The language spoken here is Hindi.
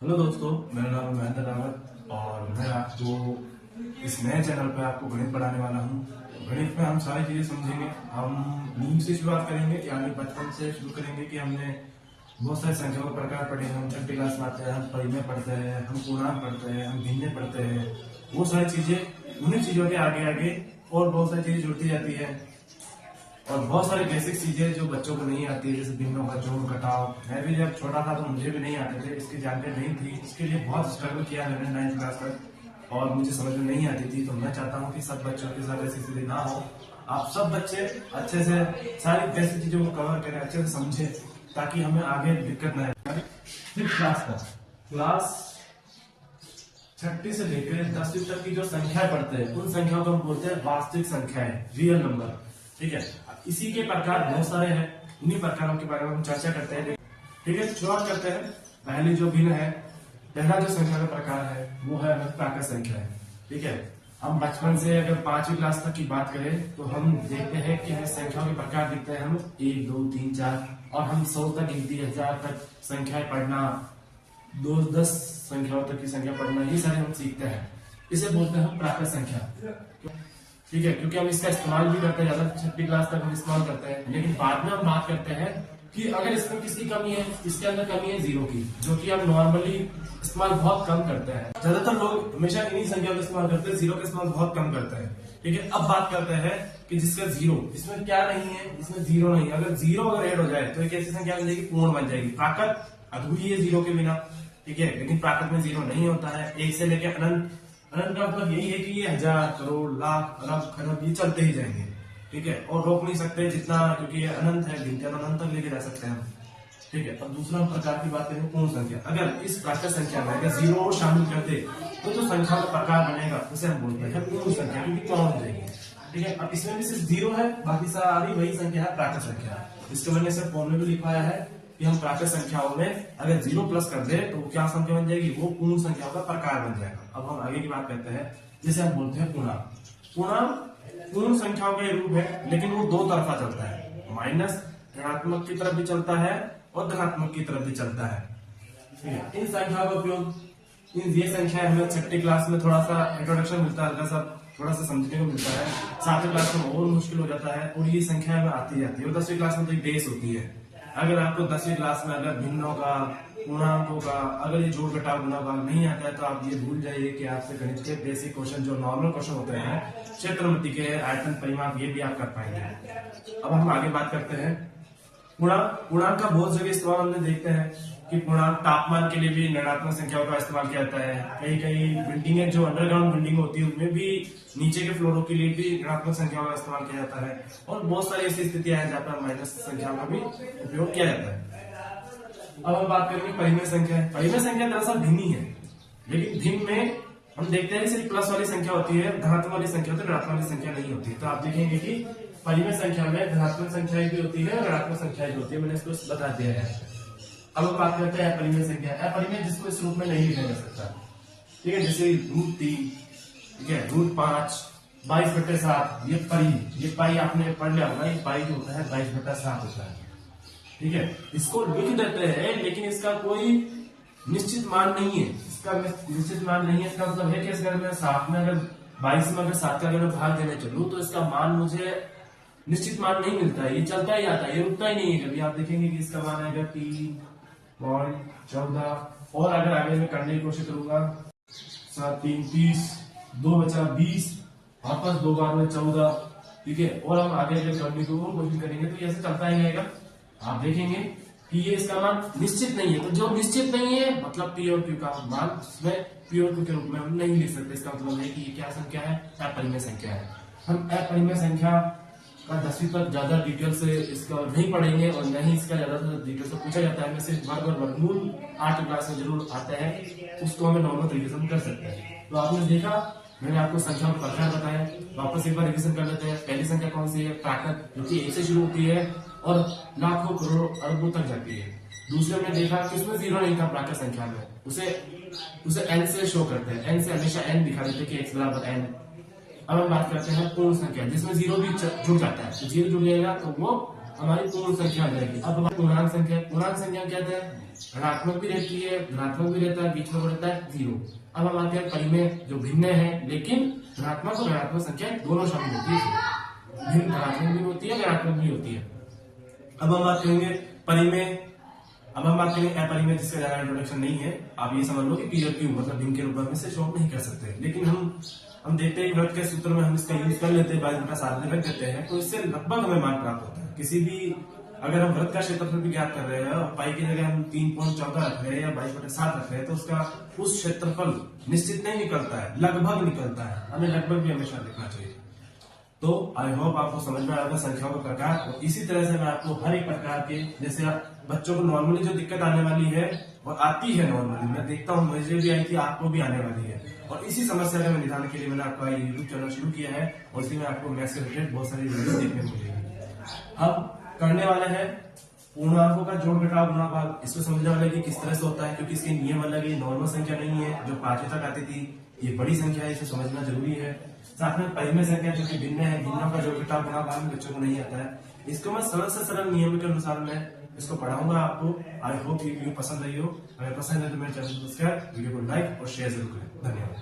हेलो दोस्तों, मेरा नाम है महेंद्र रावत और मैं आपको इस नए चैनल पर आपको गणित पढ़ाने वाला हूँ। गणित में हम सारी चीजें समझेंगे। हम नींव से शुरुआत करेंगे, यानी बचपन से शुरू करेंगे कि हमने बहुत सारे संख्याओं के प्रकार पढ़े हैं। हम छठी क्लास में आते हैं, हम परिमेय पढ़ते हैं, हम पूर्णांक पढ़ते हैं, हम भिन्ने पढ़ते हैं। वो सारी चीजें, उन्हीं चीजों के आगे आगे और बहुत सारी चीजें जुड़ती जाती है और बहुत सारी बेसिक चीजें जो बच्चों को नहीं आती है, जैसे भिन्नों का जोड़ घटाव। मैं भी जब छोटा था तो मुझे भी नहीं आते थे, इसकी जानकारी नहीं थी। इसके लिए बहुत स्ट्रगल किया मैंने 9th क्लास तक और मुझे समझ में नहीं आती थी। तो मैं चाहता हूँ कि सब बच्चों के साथ ऐसी स्थिति ना हो। आप सब बच्चे अच्छे से सारी बेसिक चीजों को कवर करें, अच्छे से समझे, ताकि हमें आगे दिक्कत न आए। फिफ्थ क्लास का क्लास छठी से लेकर 10वीं तक की जो संख्याएं पढ़ते हैं, उन संख्याओं को हम बोलते हैं वास्तविक संख्याएं, रियल नंबर। ठीक है, इसी के प्रकार बहुत सारे हैं, उन्हीं प्रकारों के बारे में हम चर्चा करते हैं। ठीक है, शुरुआत करते हैं। पहली जो भिन्न है, पहला जो संख्या का प्रकार है वो है प्राकृत संख्या है। ठीक है, हम बचपन से अगर 5वीं क्लास तक की बात करें तो हम देखते हैं कि हमें संख्याओं के प्रकार दिखते हैं। हम 1, 2, 3, 4 और हम 100 तक गिनती, 1000 तक संख्याएं पढ़ना, 2, 10 संख्याओं तक की संख्या पढ़ना, ये सारे हम सीखते हैं। इसे बोलते हैं हम प्राकृत संख्या। ठीक है, क्योंकि हम इसका इस्तेमाल भी करते हैं, ज्यादा छठी क्लास तक हम इस्तेमाल करते हैं। लेकिन बाद में हम बात करते हैं कि अगर इसमें किसी कमी है, इसके अंदर कमी है 0 की, जो कि हम नॉर्मली इस्तेमाल बहुत कम करते हैं। ज्यादातर लोग हमेशा इन्हीं संख्या का इस्तेमाल करते हैं, 0 का इस्तेमाल बहुत कम करते हैं। ठीक है, अब बात करते हैं कि जिसका 0, इसमें क्या नहीं है, इसमें 0 नहीं है। अगर 0 अगर ऐड हो जाए तो एक ऐसी संख्या बन जाएगी, पूर्ण बन जाएगी। प्राकृत अधूरी है 0 के बिना। ठीक है, लेकिन प्राकृत में 0 नहीं होता है। 1 से लेकर अनंत, अनंत का मतलब यही है कि ये 1000, करोड़, लाख, अरब, खरब ये चलते ही जाएंगे। ठीक है, और रोक नहीं सकते जितना, क्योंकि ये अनंत है, गिनते हम अनंत तक लेके जा सकते हैं हम। ठीक है, अब दूसरा प्रकार की बात करें पूर्ण संख्या। अगर इस प्राकृत संख्या में अगर 0 शामिल कर दे तो जो संख्या का प्रकार बनेगा उसे हम बोलते हैं पूर्ण संख्या, क्योंकि कौन हो जाएगी। ठीक है, अब इसमें भी सिर्फ 0 है, बाकी सारी वही संख्या है, प्राकृत संख्या। इसके वजह से फॉर्म में भी लिखवाया है कि हम प्राकृत संख्याओं में अगर 0 प्लस कर दे तो क्या संख्या बन जाएगी, वो पूर्ण संख्याओं का प्रकार बन जाएगा। अब हम आगे की बात करते हैं, जैसे हम बोलते हैं पूर्णांक। पूर्णांक पूर्ण संख्याओं का रूप है, लेकिन वो दो तरफा चलता है। माइनस ऋणात्मक की तरफ भी चलता है और धनात्मक की तरफ भी चलता है। ठीक है, इन संख्याओं का उपयोग, ये संख्या हमें छठी क्लास में थोड़ा सा इंट्रोडक्शन मिलता है, हल्का सा थोड़ा सा समझने को मिलता है। 7वीं क्लास में और मुश्किल हो जाता है और ये संख्या में आती जाती है। और 10वीं क्लास में तो एक बेस होती है। अगर आपको 10वीं क्लास में अगर भिन्नों का, पूर्णांकों का, अगर ये जोड़ घटाव गुणा भाग नहीं आता है तो आप ये भूल जाइए कि आपसे गणित के बेसिक क्वेश्चन, जो नॉर्मल क्वेश्चन होते हैं, क्षेत्रमिति के, आयतन, परिमाप, ये भी आप कर पाएंगे। अब हम आगे बात करते हैं पूर्णांक। पूर्णांक का बहुत जगह इस्तेमाल हमने देखते हैं कि पूर्णांक तापमान के लिए भी ऋणात्मक संख्याओं का इस्तेमाल किया जाता है। कई कई बिल्डिंगें, जो अंडरग्राउंड बिल्डिंग होती है, उनमें भी नीचे के फ्लोरों के लिए भी ऋणात्मक संख्याओं का इस्तेमाल किया जाता है। और बहुत सारी ऐसी स्थितियां हैं जहाँ पर माइनस संख्याओं का भी उपयोग किया जाता है। अब हम बात करेंगे परिमेय संख्या। परिमेय संख्या दरअसल भिन्न है, लेकिन भिन्न में हम देखते हैं सिर्फ प्लस वाली संख्या होती है, धनात्मक वाली संख्या होती है, ऋणात्मक वाली संख्या नहीं होती। तो आप देखेंगे कि परिमेय संख्या में धनात्मक संख्याएं भी होती है, ऋणात्मक संख्याएं भी होती है। मैंने इसको बता दिया है। अब हम बात करते हैं अपरिमेय संख्या। अपरिमेय जिसको इस रूप में नहीं लिखा जा सकता। ठीक है, जैसे √3, ठीक है, √5, 22/7, ये पाई आपने पढ़ लिया होगा। ये पाई जो होता है 22/7 होता है। ठीक है, इसको लिख देते हैं, लेकिन इसका कोई निश्चित मान नहीं है। इसका निश्चित मान नहीं है। इसका मतलब है कि अगर मैं 7 में अगर 22 में अगर 7 का अगर मैं भाग देने चलूं तो इसका मान मुझे निश्चित मान नहीं मिलता है। ये चलता ही आता है, ये रुकता ही नहीं है कभी। आप देखेंगे कि इसका मान आएगा 3.14 और अगर आगे मैं करने की कोशिश करूंगा 7, 3, 30, 2 बचा 20, वापस 2 बार में 14। ठीक है, और हम आगे अगर करने की कोशिश करेंगे तो ऐसे चलता ही रहेगा। आप देखेंगे कि ये इसका मान निश्चित नहीं है। तो जो निश्चित नहीं है मतलब पी और क्यू का मान इसमें पी और क्यू के रूप में हम नहीं लिख सकते। इसका मतलब है कि ये क्या संख्या है, अपरिमेय संख्या है। हम अपरिमेय संख्या का 10वीं तक ज्यादा डिटेल से इसका नहीं पढ़ेंगे और न ही इसका ज्यादा डिटेल से पूछा जाता है। हमें सिर्फ वर्ग और वर्गमूल 8वीं क्लास में जरूर आता है, उसको हमें नॉर्मल तरीके से हम कर सकते हैं। तो आपने देखा, मैंने आपको संख्या का प्रकार बताया। वापस एक बार रिवीजन कर लेते हैं। पहली संख्या कौन सी है, प्राकृत, जो कि 1 से शुरू होती है और लाखों, करोड़ों, अरबों तक जाती है। दूसरे में देखा कि उसमें 0 नहीं था प्राकृत संख्या में, उसे n से शो करते हैं। n से हमेशा n दिखा देते हैं कि x बराबर n। अब हम बात करते हैं पूर्ण संख्या, जिसमें 0 भी जुड़ जाता है। तो 0 जुड़ जाएगा तो वो हमारी पूर्ण संख्या आ जाएगी। अब हमारी पूर्णांक संख्या। पूर्णांक संख्या कहते हैं ऋणात्मक भी रहती है, धनात्मक भी रहता है, बीच में रहता है 0। अब हम आते हैं परिमेय जो भिन्न है, लेकिन धनात्मक और ऋणात्मक संख्या दोनों शामिल होती है, भिन्न धनात्मक भी होती है, ऋणात्मक भी होती है। अब हम बात करेंगे परिमेय। अब हम बात करेंगे अपरिमेय, जिसका ज्यादा इंट्रोडक्शन नहीं है। आप ये समझ लो कि पी और क्यू मतलब भिन्न के रूप में से शॉर्ट नहीं कर सकते, लेकिन हम देखते हैं वृत्त के सूत्र में हम इसका यूज कर लेते हैं, 22/7 रख देते हैं, तो इससे लगभग हमें मान प्राप्त होता है। किसी भी अगर हम वृत्त का क्षेत्रफल भी ज्ञात कर रहे हैं और पाई की जगह हम 3.14 रख रहे हैं या 22/7 रख रहे हैं, तो उसका उस क्षेत्रफल निश्चित नहीं निकलता है, लगभग निकलता है। हमें लगभग भी हमेशा लिखना चाहिए। तो आई होप आपको समझ में आएगा संख्याओं का प्रकार। और इसी तरह से मैं आपको हर एक प्रकार के, जैसे बच्चों को नॉर्मली जो दिक्कत आने वाली है और आती है नॉर्मली, मैं देखता हूँ मुझे भी आई थी, आपको भी आने वाली है, और इसी समस्या के निदान के लिए मैंने आपका यूट्यूब चैनल शुरू किया है और इसी में आपको मैथ्स से रिलेटेड बहुत सारी वीडियो देखने को मिलेगी। अब करने वाला है पूर्णांकों का जोड़ घटाव गुणा भाग। इसको समझने वाले कि किस तरह से होता है, क्योंकि इसके नियम अलग है, नॉर्मल संख्या नहीं है जो 5 तक आती थी, ये बड़ी संख्या है, इसे समझना जरूरी है। साथ में परिमेय संख्या जो कि भिन्न है, भिन्नों का जोड़ घटाव गुणा भाग बच्चों को नहीं आता है। इसको मैं सरल से सरल नियम के अनुसार मैं इसको पढ़ाऊंगा आपको। आई होप ये वीडियो पसंद आई हो। अगर पसंद है तो मेरे चैनल को सब्सक्राइब, वीडियो को लाइक और शेयर जरूर करें। धन्यवाद।